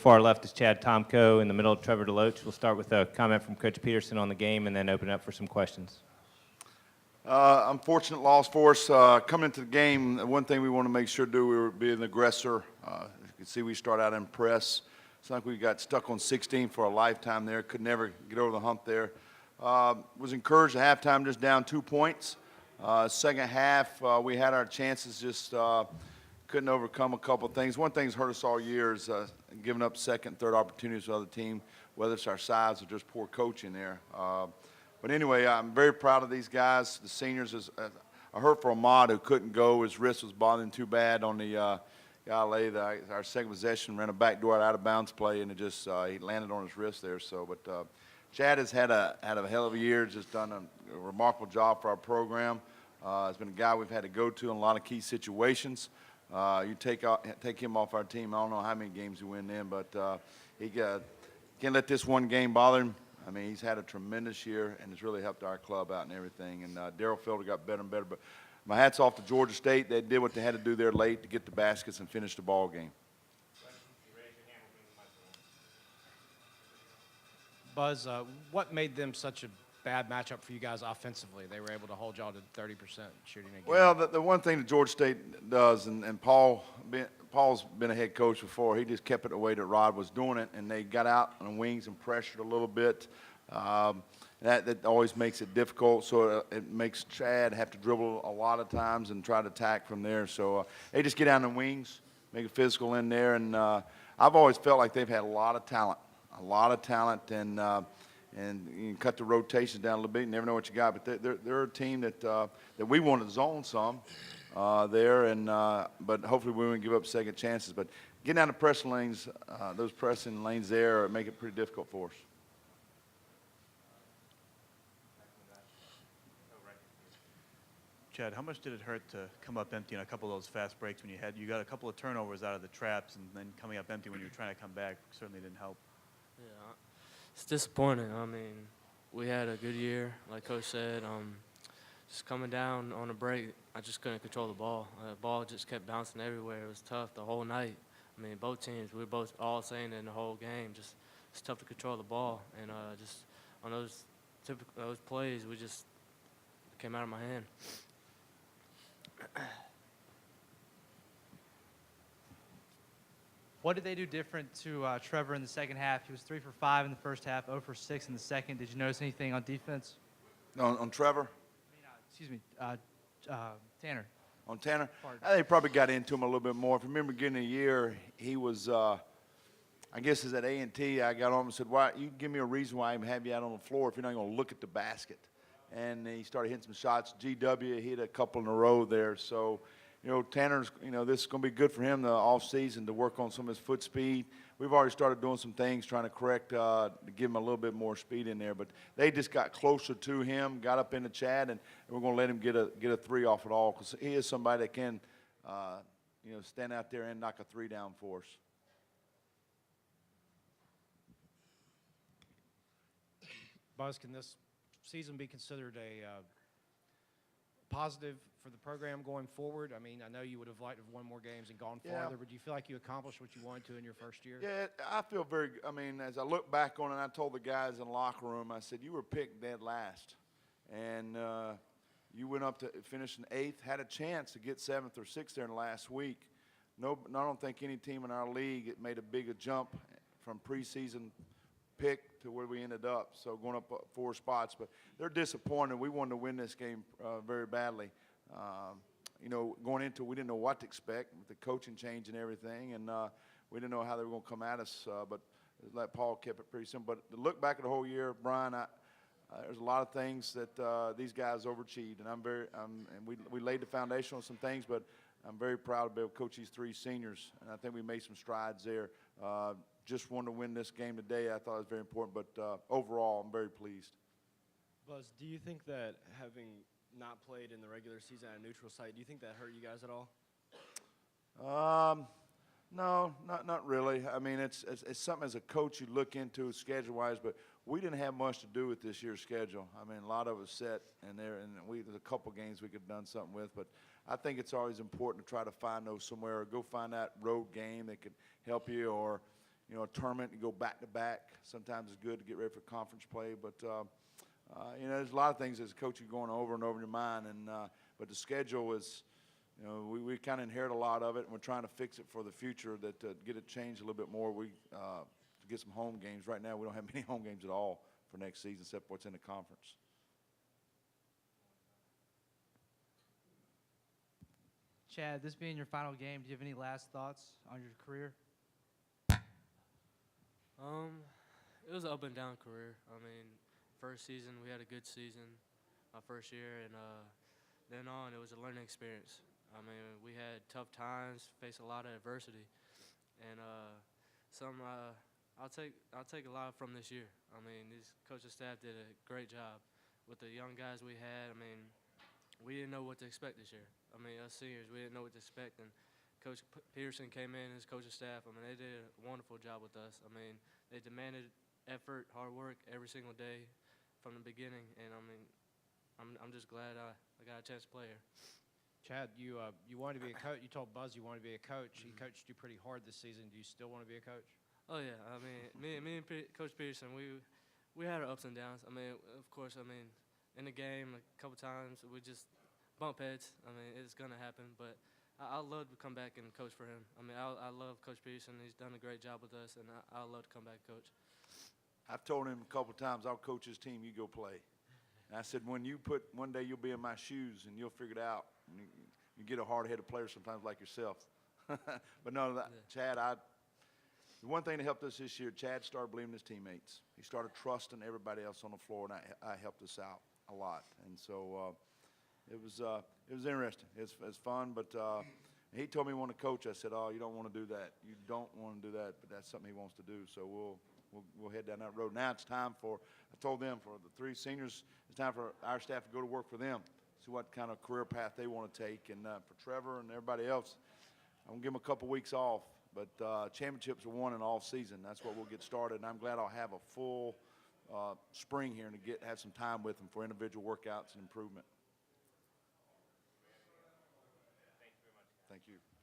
far left is Chad Tomko. In the middle, Trevor Deloach. We'll start with a comment from Coach Peterson on the game and then open it up for some questions. Unfortunate loss for us. Coming into the game, one thing we want to make sure to do, we were being an aggressor. You can see we start out in press. It's like we got stuck on 16 for a lifetime there. Could never get over the hump there. Was encouraged at halftime, just down 2 points. Second half, we had our chances, just couldn't overcome a couple of things. One thing's hurt us all year is giving up second, third opportunities to the other team, whether it's our size or just poor coaching there. But anyway, I'm very proud of these guys. The seniors, I heard from Ahmad who couldn't go. His wrist was bothering too bad on the our second possession, ran a backdoor out of bounds play, and it just he landed on his wrist there. So, but Chad has had a hell of a year. Just done a remarkable job for our program. He's been a guy we've had to go to in a lot of key situations. You take him off our team, I don't know how many games we win then, but he can't let this one game bother him. I mean, he's had a tremendous year, and it's really helped our club out and everything. And Darryl Felder got better and better. But my hat's off to Georgia State. They did what they had to do there late to get the baskets and finish the ball game. Buzz, what made them such a bad matchup for you guys offensively? They were able to hold y'all to 30% shooting again. Well, the one thing that Georgia State does, and Paul's been a head coach before, he just kept it the way that Rod was doing it, and they got out on the wings and pressured a little bit. That always makes it difficult, so it makes Chad have to dribble a lot of times and try to attack from there. So they just get down the wings, make it physical in there, and I've always felt like they've had a lot of talent, and you can cut the rotations down a little bit. You never know what you got, but they're a team that we want to zone some there, and but hopefully we won't give up second chances. But getting down the pressing lanes, those pressing lanes there make it pretty difficult for us. Chad, how much did it hurt to come up empty on a couple of those fast breaks when you got a couple of turnovers out of the traps, and then coming up empty when you were trying to come back certainly didn't help? Yeah, it's disappointing. I mean, we had a good year, like Coach said. Just coming down on a break, I just couldn't control the ball. The ball just kept bouncing everywhere. It was tough the whole night. I mean, both teams, we were both all saying it in the whole game. Just it's tough to control the ball, and just on those plays, we just came out of my hand. What did they do different to Trevor in the second half? He was 3 for 5 in the first half, 0 for 6 in the second. Did you notice anything on defense? On Trevor? Excuse me, Tanner. On Tanner? Pardon. I think they probably got into him a little bit more. If you remember beginning of the year, he was, I guess it's at A&T, I got on him and said, why, you give me a reason why I even have you out on the floor if you're not going to look at the basket. And he started hitting some shots. GW hit a couple in a row there. So, you know, Tanner's, you know, this is going to be good for him the off season to work on some of his foot speed. We've already started doing some things trying to correct, to give him a little bit more speed in there. But they just got closer to him, got up into Chad, and we're going to let him get a three off it all because he is somebody that can, you know, stand out there and knock a three down for us. Buzz, can this season be considered a positive for the program going forward? I mean, I know you would have liked to have won more games and gone farther, but do you feel like you accomplished what you wanted to in your first year? Yeah, I feel very – I mean, as I look back on it, I told the guys in the locker room, I said, you were picked dead last. And you went up to finishing 8th, had a chance to get 7th or 6th there in the last week. No, I don't think any team in our league made a bigger jump from preseason pick to where we ended up, so going up 4 spots. But they're disappointed. We wanted to win this game very badly. You know, going into it, we didn't know what to expect with the coaching change and everything, and we didn't know how they were going to come at us, but like Paul kept it pretty simple. But to look back at the whole year, Brian, there's a lot of things that these guys overachieved, and and we laid the foundation on some things, but I'm very proud to be able to coach these 3 seniors, and I think we made some strides there. Just wanted to win this game today. I thought it was very important, but overall, I'm very pleased. Buzz, do you think that having not played in the regular season at a neutral site, do you think that hurt you guys at all? No, not really. I mean, it's something as a coach you look into schedule-wise, but we didn't have much to do with this year's schedule. I mean, a lot of it was set in there, and there's a couple games we could have done something with, but I think it's always important to try to find those somewhere or go find that road game that could help you, or you know, a tournament and go back to back. Sometimes it's good to get ready for conference play, but you know, there's a lot of things as a coach you're going over and over in your mind. And but the schedule is, you know, we kind of inherit a lot of it, and we're trying to fix it for the future. That get it changed a little bit more. We to get some home games. Right now, we don't have many home games at all for next season, except what's in the conference. Chad, this being your final game, do you have any last thoughts on your career? It was an up and down career. I mean, first season we had a good season, my first year, and then on it was a learning experience. I mean, we had tough times, faced a lot of adversity, and I'll take a lot from this year. I mean, this coaching staff did a great job with the young guys we had. I mean, we didn't know what to expect this year. I mean, us seniors, we didn't know what to expect, and Coach Peterson came in, his coaching staff. I mean, they did a wonderful job with us. I mean, they demanded effort, hard work every single day from the beginning, and I mean, I'm just glad I got a chance to play here. Chad, you wanted to be a coach. You told Buzz you wanted to be a coach. He coached you pretty hard this season. Do you still want to be a coach? Oh yeah, I mean, me and Coach Peterson, we had our ups and downs. I mean, of course, I mean, in the game, a couple times we just bump heads. I mean, it's gonna happen, but I'd love to come back and coach for him. I mean, I love Coach Peterson. He's done a great job with us, and I'd love to come back and coach. I've told him a couple of times, I'll coach his team, you go play. And I said, one day you'll be in my shoes and you'll figure it out. And you get a hard-headed player sometimes like yourself. But no, Chad, the one thing that helped us this year, Chad started believing in his teammates. He started trusting everybody else on the floor, and I helped us out a lot. And so it was interesting. It was fun, but he told me he wanted to coach. I said, oh, you don't want to do that. You don't want to do that, but that's something he wants to do. So we'll head down that road. Now it's time I told them, for the three seniors, it's time for our staff to go to work for them, see what kind of career path they want to take. And for Trevor and everybody else, I'm going to give them a couple weeks off. But championships are won in all season. That's what we'll get started. And I'm glad I'll have a full spring here and to have some time with them for individual workouts and improvement. Thank you very much. Thank you.